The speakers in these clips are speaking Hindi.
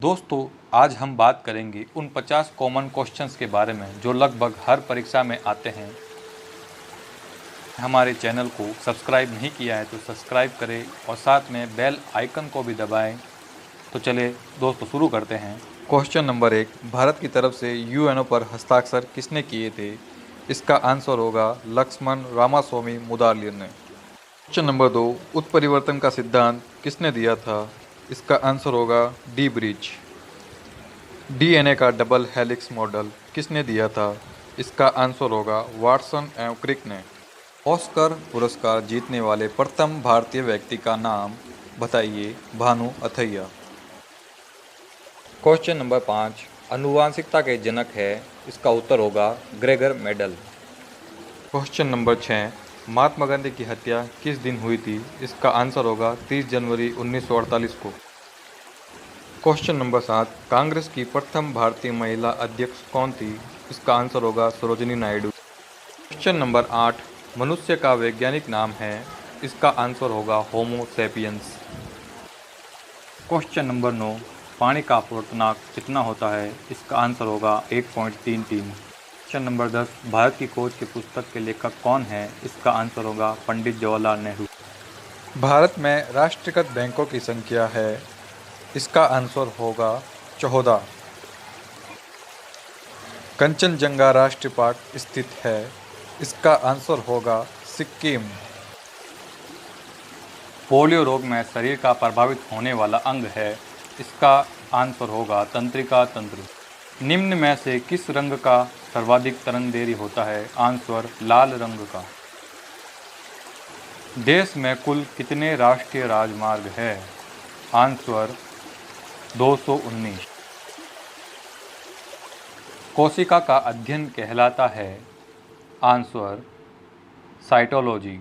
दोस्तों, आज हम बात करेंगे उन 50 कॉमन क्वेश्चंस के बारे में जो लगभग हर परीक्षा में आते हैं। हमारे चैनल को सब्सक्राइब नहीं किया है तो सब्सक्राइब करें और साथ में बेल आइकन को भी दबाएं। तो चलिए दोस्तों शुरू करते हैं। क्वेश्चन नंबर 1, भारत की तरफ से यूएनओ पर हस्ताक्षर किसने किए थे? इसका आंसर होगा लक्ष्मण रामास्वामी मुदलियार ने। क्वेश्चन नंबर 2, उत्परिवर्तन का सिद्धांत किसने दिया था? इसका आंसर होगा डी ब्रिज। डीएनए का डबल हेलिक्स मॉडल किसने दिया था? इसका आंसर होगा वाटसन एवं क्रिक ने। ऑस्कर पुरस्कार जीतने वाले प्रथम भारतीय व्यक्ति का नाम बताइए। भानु अथैया। क्वेश्चन नंबर 5, आनुवांशिकता के जनक है? इसका उत्तर होगा Gregor Mendel. Question number 6, Mahatma Gandhi की हत्या किस दिन हुई थी? इसका आंसर होगा 30 जनवरी 1948 को। क्वेश्चन नंबर 7, कांग्रेस की प्रथम भारतीय महिला अध्यक्ष कौन थी? इसका आंसर होगा सरोजिनी नायडू। क्वेश्चन नंबर 8, मनुष्य का वैज्ञानिक नाम है? इसका आंसर होगा होमो सैपियंस। क्वेश्चन नंबर 9, पानी का अपवर्तनांक कितना होता है? इसका आंसर होगा 1.33। क्वेश्चन नंबर 10, भारत की खोज की पुस्तक के लेखक कौन है? इसका आंसर होगा पंडित जवाहरलाल नेहरू। भारत में राष्ट्रीयकृत बैंकों की संख्या है? इसका आंसर होगा 14। कंचनजंगा राष्ट्रीय पार्क स्थित है? इसका आंसर होगा सिक्किम। पोलियो रोग में शरीर का प्रभावित होने वाला अंग है? इसका आंसर होगा तंत्रिका तंत्र। निम्न में से किस रंग का सर्वाधिक तरंगदैर्घ्य होता है? आंसर लाल रंग का। देश में कुल कितने राष्ट्रीय राजमार्ग है? आंसर 219। कोशिका का अध्ययन कहलाता है? Answer cytology.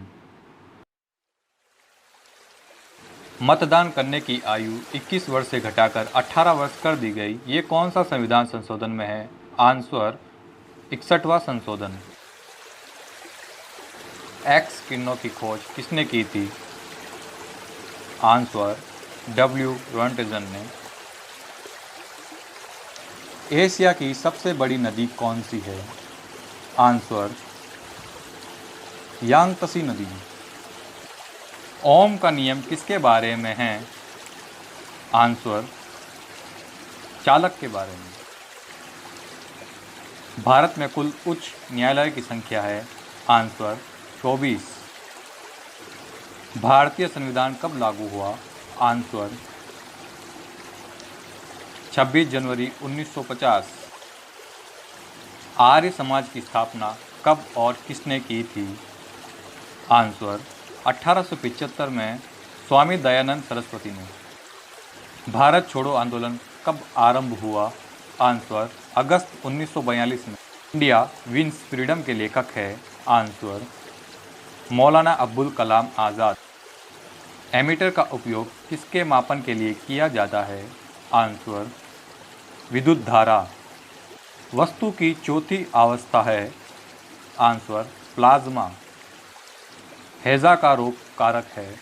मतदान करने की आयु 21 वर्ष से घटाकर 18 वर्ष कर दी गई। ये कौन सा संविधान संशोधन में है? आंसर 61वां संशोधन। एक्स किरणों की खोज किसने की थी? आंसर डब्ल्यू रोंटगेन ने। एशिया की सबसे बड़ी नदी कौन सी है? आंसर यांगत्से नदी। ओम का नियम किसके बारे में है? आंसर चालक के बारे में। भारत में कुल उच्च न्यायालय की संख्या है? आंसर 24। भारतीय संविधान कब लागू हुआ? आंसर 26 जनवरी 1950। आर्य समाज की स्थापना कब और किसने की थी? आंसर 1875 में स्वामी दयानंद सरस्वती ने। भारत छोड़ो आंदोलन कब आरंभ हुआ? आंसर अगस्त 1942 में। इंडिया विंस फ्रीडम के लेखक है? आंसर मौलाना अब्दुल कलाम आज़ाद। एमीटर का उपयोग किसके मापन के लिए किया जाता है? आंसर विद्युत धारा। वस्तु की चौथी अवस्था है? Answer plasma. हैजा का रोग कारक है?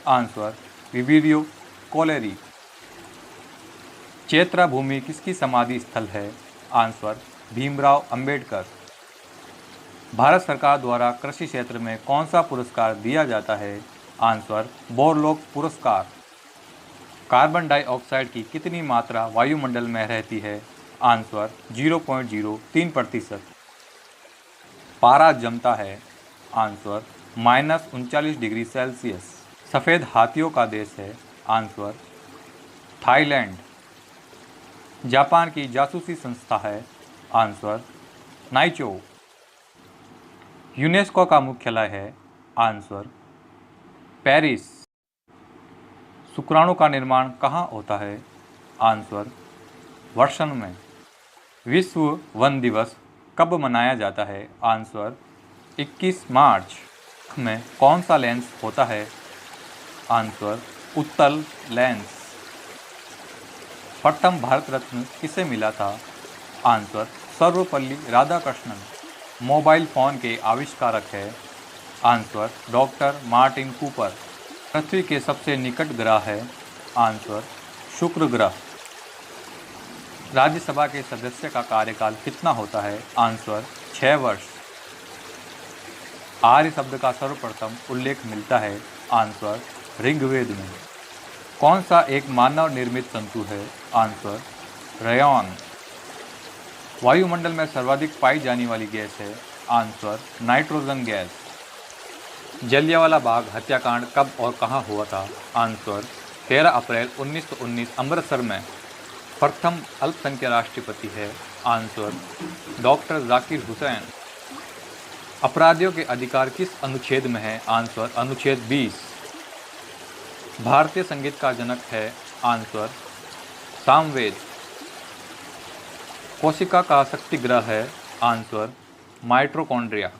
Answer vibrio cholerae. Chaitra Bhumi किसकी समाधि स्थल है? आंसर भीमराव अंबेडकर। भारत सरकार द्वारा कृषि क्षेत्र में कौन सा पुरस्कार दिया जाता है? आंसर बोरलॉग पुरस्कार। कार्बन डाइऑक्साइड की कितनी मात्रा वायुमंडल में रहती है? आंसर 0.03%। पारा जमता है? Answer -39 degree Celsius. सफ़ेद हाथियों का देश है? Answer Thailand. जापान की जासूसी संस्था है? Answer Naicho. यूनेस्को का मुख्यालय है? Answer Paris. शुक्राणु का निर्माण कहाँ होता है? आंसर वर्षण में। विश्व वन दिवस कब मनाया जाता है? आंसर 21 मार्च। में कौन सा लेंस होता है? आंसर उत्तल लेंस। प्रथम भारत रत्न किसे मिला था? Answer Sarvepalli Radhakrishnan. Mobile phone के आविष्कारक है? Answer doctor Martin Cooper. पृथ्वी के सबसे निकट ग्रह है? आंसर शुक्र ग्रह। राज्यसभा के सदस्य का कार्यकाल कितना होता है? आंसर 6 वर्ष। आर्य शब्द का सर्वप्रथम उल्लेख मिलता है? आंसर ऋग्वेद में। कौन सा एक मानव निर्मित तंतु है? Answer rayon. वायुमंडल में सर्वाधिक पाई जाने वाली गैस है? Answer nitrogen gas. Jallianwala Bagh हत्याकांड कब और कहां हुआ था? आंसर 13 अप्रैल 1919 अमृतसर में। प्रथम अल्पसंख्यक राष्ट्रपति है? Answer doctor Zakir Hussain. अपराधियों के अधिकार किस अनुच्छेद में है? आंसर अनुच्छेद 20। भारतीय संगीत का जनक है? आंसर सामवेद। कोशिका का शक्ति ग्रह है? Answer mitochondria.